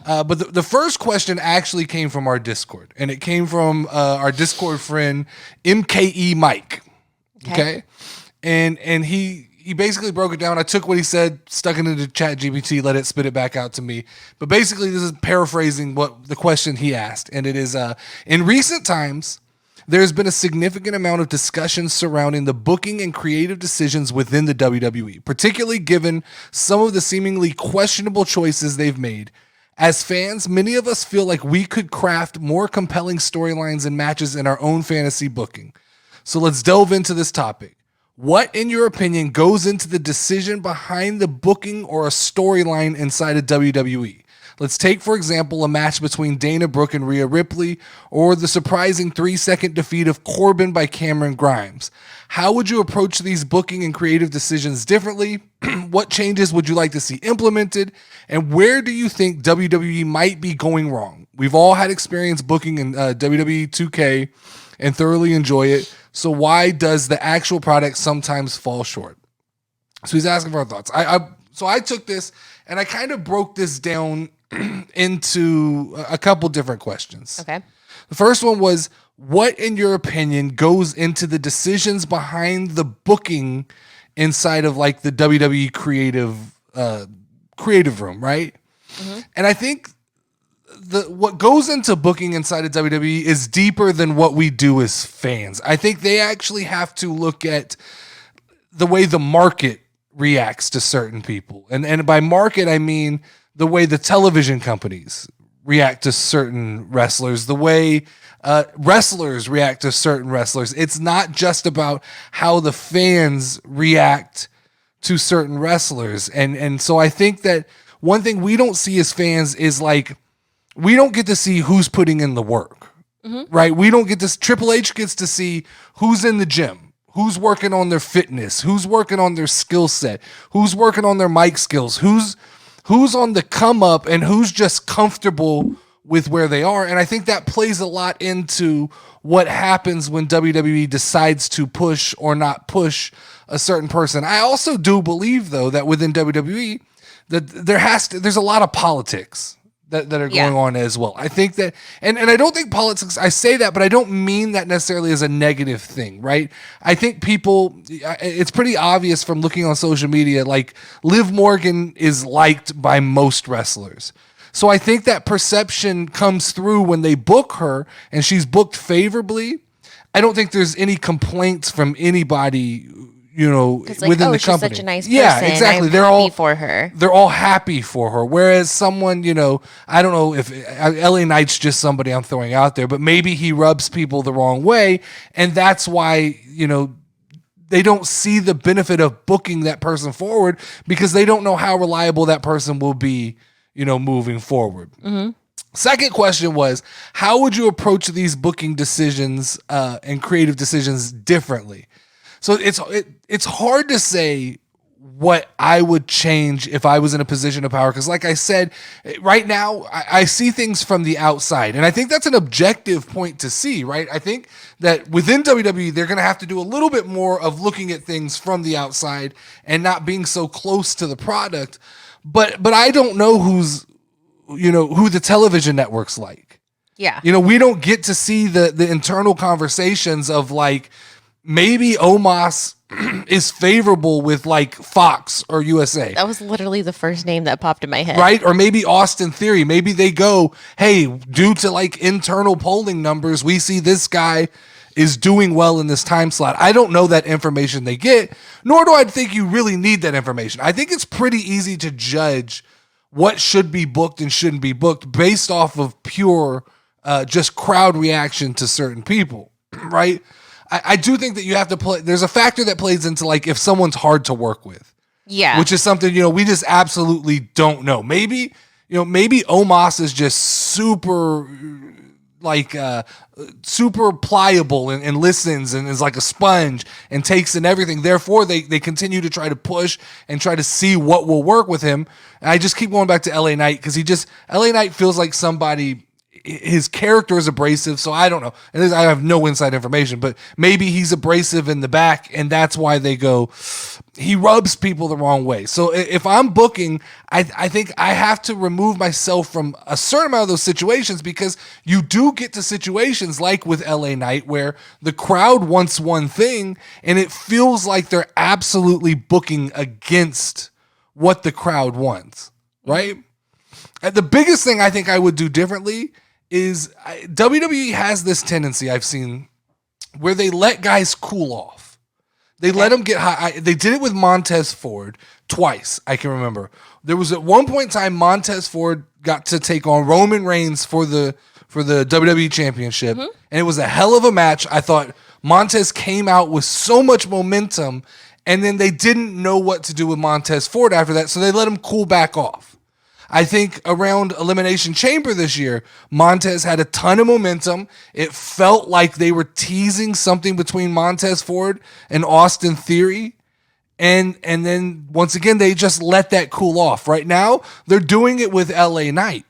But the first question actually came from our Discord, and it came from our Discord friend MKE Mike. Okay. And he basically broke it down. I took what he said, stuck it into ChatGPT, let it spit it back out to me. But basically, this is paraphrasing what the question he asked. And it is, in recent times, there's been a significant amount of discussion surrounding the booking and creative decisions within the WWE, particularly given some of the seemingly questionable choices they've made. As fans, many of us feel like we could craft more compelling storylines and matches in our own fantasy booking. So let's delve into this topic. What, in your opinion, goes into the decision behind the booking or a storyline inside of WWE? Let's take, for example, a match between Dana Brooke and Rhea Ripley, or the surprising 3-second defeat of Corbin by Cameron Grimes. How would you approach these booking and creative decisions differently? What changes would you like to see implemented? And where do you think WWE might be going wrong? We've all had experience booking in WWE 2K and thoroughly enjoy it. So why does the actual product sometimes fall short? So he's asking for our thoughts. So I took this and I kind of broke this down into a couple different questions. Okay. The first one was, what, in your opinion, goes into the decisions behind the booking inside of like the WWE creative room, right? Mm-hmm. And I think what goes into booking inside of WWE is deeper than what we do as fans. I think they actually have to look at the way the market reacts to certain people. And by market, I mean the way the television companies react to certain wrestlers, the way wrestlers react to certain wrestlers. It's not just about how the fans react to certain wrestlers. And so I think that one thing we don't see as fans is like, we don't get to see who's putting in the work, right? We don't get this. Triple H gets to see who's in the gym, who's working on their fitness, who's working on their skill set, who's working on their mic skills, who's on the come up, and who's just comfortable with where they are. And I think that plays a lot into what happens when WWE decides to push or not push a certain person. I also do believe, though, that within WWE, that there's a lot of politics that are going on as well. I think that, and I don't think politics, I say that, but I don't mean that necessarily as a negative thing, right? I think it's pretty obvious from looking on social media, like Liv Morgan is liked by most wrestlers. So I think that perception comes through when they book her and she's booked favorably. I don't think there's any complaints from anybody, within the company. She's such a nice person. Yeah, exactly. They're happy for her. They're all happy for her. Whereas someone, I don't know if LA Knight's just somebody I'm throwing out there, but maybe he rubs people the wrong way. And that's why, they don't see the benefit of booking that person forward because they don't know how reliable that person will be, moving forward. Mm-hmm. Second question was, how would you approach these booking decisions and creative decisions differently? So it's hard to say what I would change if I was in a position of power. Because like I said, right now, I see things from the outside. And I think that's an objective point to see, right? I think that within WWE, they're going to have to do a little bit more of looking at things from the outside and not being so close to the product. But I don't know who the television network's like. Yeah. We don't get to see the internal conversations of like, maybe Omos is favorable with like Fox or USA. That was literally the first name that popped in my head. Right? Or maybe Austin Theory. Maybe they go, hey, due to like internal polling numbers, we see this guy is doing well in this time slot. I don't know that information they get, nor do I think you really need that information. I think it's pretty easy to judge what should be booked and shouldn't be booked based off of pure just crowd reaction to certain people, right? I do think that you have to play. There's a factor that plays into like if someone's hard to work with. Yeah. Which is something, we just absolutely don't know. Maybe Omos is just super super pliable and listens and is like a sponge and takes in everything. Therefore, they continue to try to push and try to see what will work with him. And I just keep going back to LA Knight because LA Knight feels like somebody. his character is abrasive, so I don't know. And I have no inside information, but maybe he's abrasive in the back, and that's why they go, he rubs people the wrong way. So if I'm booking, I think I have to remove myself from a certain amount of those situations, because you do get to situations like with LA Knight where the crowd wants one thing, and it feels like they're absolutely booking against what the crowd wants, right? And the biggest thing I think I would do differently is WWE has this tendency I've seen where they let guys cool off. They let them get high. They did it with Montez Ford twice, I can remember. There was at one point in time Montez Ford got to take on Roman Reigns for the WWE Championship, and it was a hell of a match. I thought Montez came out with so much momentum, and then they didn't know what to do with Montez Ford after that, so they let him cool back off. I think around Elimination Chamber this year, Montez had a ton of momentum. It felt like they were teasing something between Montez Ford and Austin Theory. And then once again, they just let that cool off. Right now, they're doing it with LA Knight.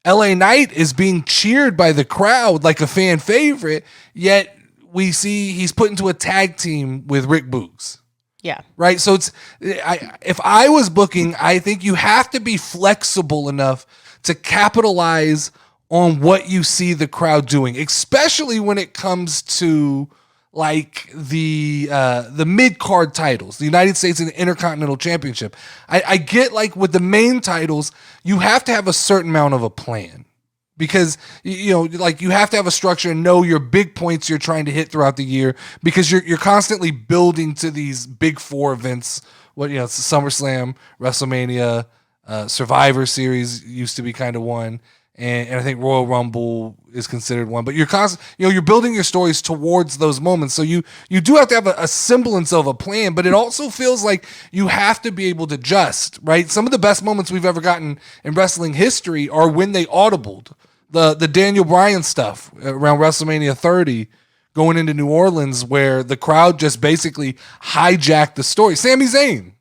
LA Knight is being cheered by the crowd like a fan favorite, yet we see he's put into a tag team with Rick Boogs. Yeah. Right. So if I was booking, I think you have to be flexible enough to capitalize on what you see the crowd doing, especially when it comes to like the mid-card titles, the United States and the Intercontinental Championship. I get like with the main titles, you have to have a certain amount of a plan. Because, like you have to have a structure and know your big points you're trying to hit throughout the year, because you're constantly building to these big four events. It's SummerSlam, WrestleMania, Survivor Series used to be kind of one, and I think Royal Rumble is considered one. But you're building your stories towards those moments. So you do have to have a semblance of a plan, but it also feels like you have to be able to adjust, right? Some of the best moments we've ever gotten in wrestling history are when they audibled. The Daniel Bryan stuff around WrestleMania 30 going into New Orleans, where the crowd just basically hijacked the story. Sami Zayn's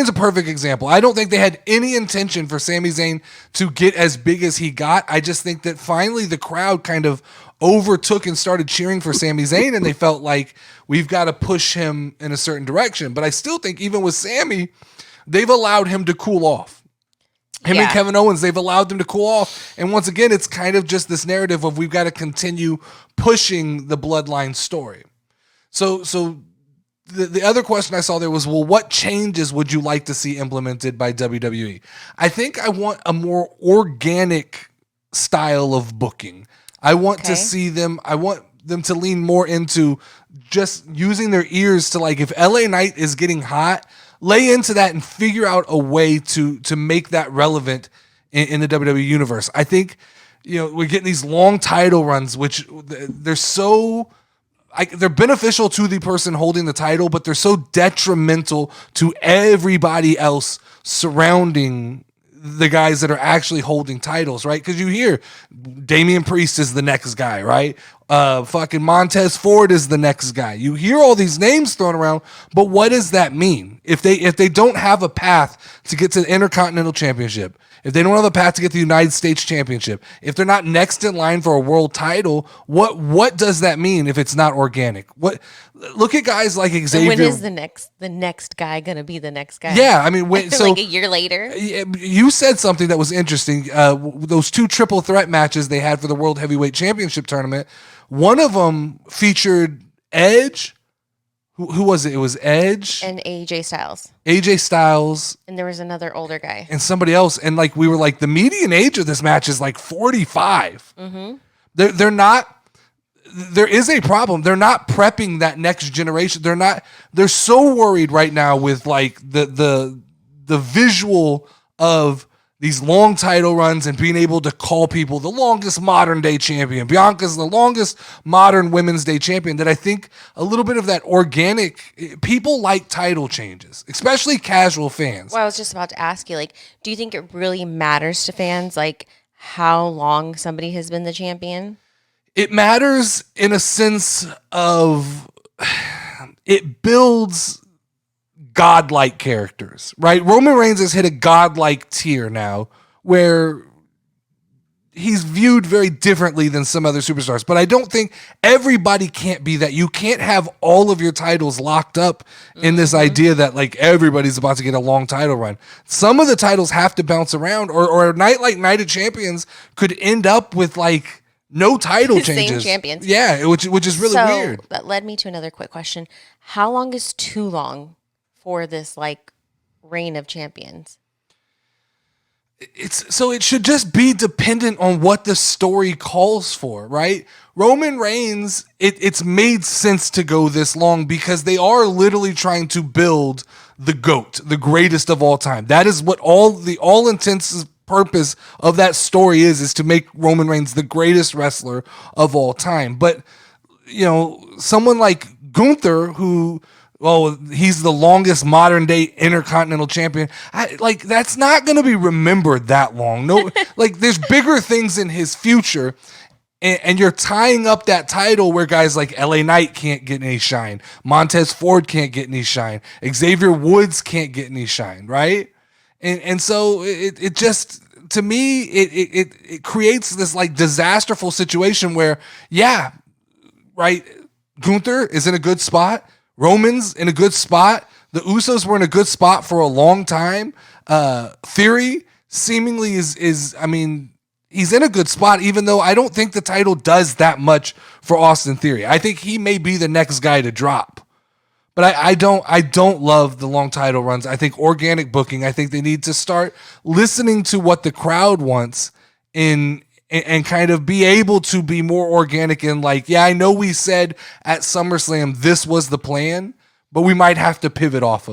a perfect example. I don't think they had any intention for Sami Zayn to get as big as he got. I just think that finally the crowd kind of overtook and started cheering for Sami Zayn, and they felt like we've got to push him in a certain direction. But I still think even with Sami, they've allowed him to cool off. Him and Kevin Owens, they've allowed them to cool off. And once again, it's kind of just this narrative of we've got to continue pushing the bloodline story. So the other question I saw there was, well, what changes would you like to see implemented by WWE? I think I want a more organic style of booking. I want to see them, I want them to lean more into just using their ears to, like, if LA Knight is getting hot, lay into that and figure out a way to make that relevant in the WWE universe. I think, we're getting these long title runs, which they're so, they're beneficial to the person holding the title, but they're so detrimental to everybody else surrounding the guys that are actually holding titles, right? Because you hear Damian Priest is the next guy, right? Fucking Montez Ford is the next guy. You hear all these names thrown around, but what does that mean? If they don't have a path to get to the Intercontinental Championship, if they don't have a path to get to the United States Championship, if they're not next in line for a world title, what does that mean if it's not organic? Look at guys like Xavier. When is the next guy gonna be the next guy? Yeah, I mean, like a year later. You said something that was interesting. Those two triple threat matches they had for the World Heavyweight Championship tournament. One of them featured Edge. Who was it? It was Edge and AJ Styles. AJ Styles. And there was another older guy. And somebody else. And like we were like, the median age of this match is like 45. Mm-hmm. They're not. There is a problem. They're not prepping that next generation. They're so worried right now with like the visual of these long title runs and being able to call people the longest modern day champion. Bianca's the longest modern women's day champion, that I think a little bit of that organic, people like title changes, especially casual fans. Well, I was just about to ask you, like, do you think it really matters to fans, like, how long somebody has been the champion? It matters in a sense of it builds godlike characters, right? Roman Reigns has hit a godlike tier now where he's viewed very differently than some other superstars. But I don't think everybody can't be that. You can't have all of your titles locked up in this idea that like everybody's about to get a long title run. Some of the titles have to bounce around, or a night like Night of Champions could end up with like no title changes. Same champions. Yeah, which is really weird. That led me to another quick question. How long is too long for this like reign of champions? It should just be dependent on what the story calls for, right? Roman Reigns, it's made sense to go this long because they are literally trying to build the GOAT, the greatest of all time. That is what all intents purpose of that story is to make Roman Reigns the greatest wrestler of all time. But, you know, someone like Gunther, who, well, he's the longest modern day intercontinental champion. That's not going to be remembered that long. No, like there's bigger things in his future. And you're tying up that title where guys like LA Knight can't get any shine. Montez Ford can't get any shine. Xavier Woods can't get any shine, right? And so it just, to me, it creates this like disasterful situation where, yeah, right, Gunther is in a good spot. Roman's in a good spot. The Usos were in a good spot for a long time. Theory seemingly is I mean, he's in a good spot, even though I don't think the title does that much for Austin Theory. I think he may be the next guy to drop. But I don't love the long title runs. I think organic booking, I think they need to start listening to what the crowd wants and kind of be able to be more organic and like, yeah, I know we said at SummerSlam this was the plan, but we might have to pivot off of